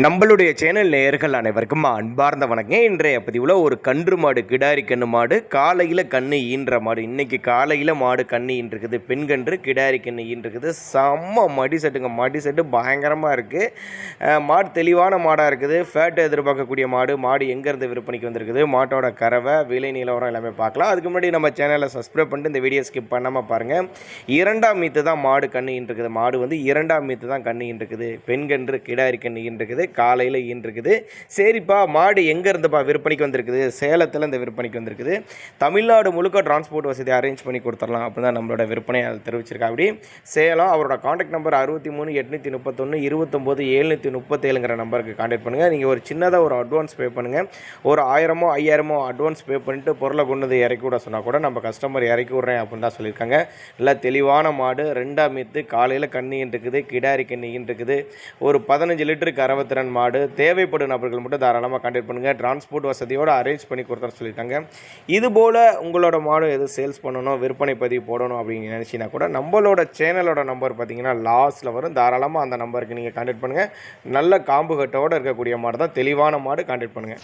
நம்மளுடைய சேனல் நேயர்கள் அனைவருக்கும் அன்பார்ந்த வணக்கம். இன்றைய பதிவில் ஒரு கன்று மாடு, கிடாரி கன்று மாடு, காலையில் கன்று ஈன்ற மாடு. இன்றைக்கி காலையில் மாடு கன்று ஈன்றுக்குது. பெண் கன்று கிடாரி கன்று ஈன்றுக்குது. செம்ம மடி செட்டுங்க. மடி செட்டு பயங்கரமாக இருக்குது. மாடு தெளிவான மாடாக இருக்குது. ஃபேட்டை எதிர்பார்க்கக்கூடிய மாடு. மாடு எங்கேருந்து விற்பனைக்கு வந்திருக்குது, மாட்டோட கறவை, விலை நிலவரம் எல்லாமே பார்க்கலாம். அதுக்கு முன்னாடி நம்ம சேனலை சப்ஸ்கிரைப் பண்ணிட்டு இந்த வீடியோ ஸ்கிப் பண்ணாமல் பாருங்கள். இரண்டாம் மீத்து தான் மாடு கன்று ஈன்றுக்குது. மாடு வந்து இரண்டாம் மீத்து தான் கன்று ஈன்றுக்குது. பெண் கன்று கிடாரி கன்று ஈன்றுக்குது. காலையில் ஈன்றுக்குது. சரிப்பா, மாடு எங்கே இருந்துப்பா விற்பனைக்கு வந்திருக்குது? சேலத்தில் இந்த விற்பனைக்கு வந்திருக்குது. தமிழ்நாடு முழுக்க டிரான்ஸ்போர்ட் வசதி அரேஞ்ச் பண்ணி கொடுத்துடலாம் அப்படி தான் நம்மளோட விற்பனை அதை தெரிவிச்சிருக்கா. அப்படி சேலம். அவரோட காண்டாக்ட் நம்பர் 63 831 29 737ங்கிற நம்பருக்கு காண்டாக்ட் பண்ணுங்கள். நீங்கள் ஒரு சின்னதாக ஒரு அட்வான்ஸ் பே பண்ணுங்கள். ஒரு 1000 5000 அட்வான்ஸ் பே பண்ணிட்டு பொருளை கொண்டு வந்து இறக்கி விட சொன்னால் கூட நம்ம கஸ்டமர் இறக்கி விட்றேன் அப்படின்னு தான் சொல்லியிருக்காங்க. நல்லா தெளிவான மாடு, ரெண்டாம் மீத்து, காலையில் கண்ணின்னு இருக்குது. கிடாரி கண்ணின்னு இருக்குது. ஒரு 15 லிட்டருக்கு 60 மாடு. தேவைப்படும் நபர்கள் மட்டும் தாராளமாக கான்டாக்ட் பண்ணுங்கள். டிரான்ஸ்போர்ட் வசதியோடு அரேஞ்ச் பண்ணி கொடுத்தா சொல்லியிருக்காங்க. இதுபோல் உங்களோட மாடு எது சேல்ஸ் பண்ணணும், விற்பனை பதிவு போடணும் அப்படின்னு நினச்சிங்கன்னா கூட நம்மளோட சேனலோட நம்பர் பார்த்தீங்கன்னா லாஸ்ட்டில் வரும். தாராளமாக அந்த நம்பருக்கு நீங்கள் கான்டாக்ட் பண்ணுங்கள். நல்ல காம்பு கட்டோடு இருக்கக்கூடிய மாடு தான், தெளிவான மாடு. கான்டாக்ட் பண்ணுங்கள்.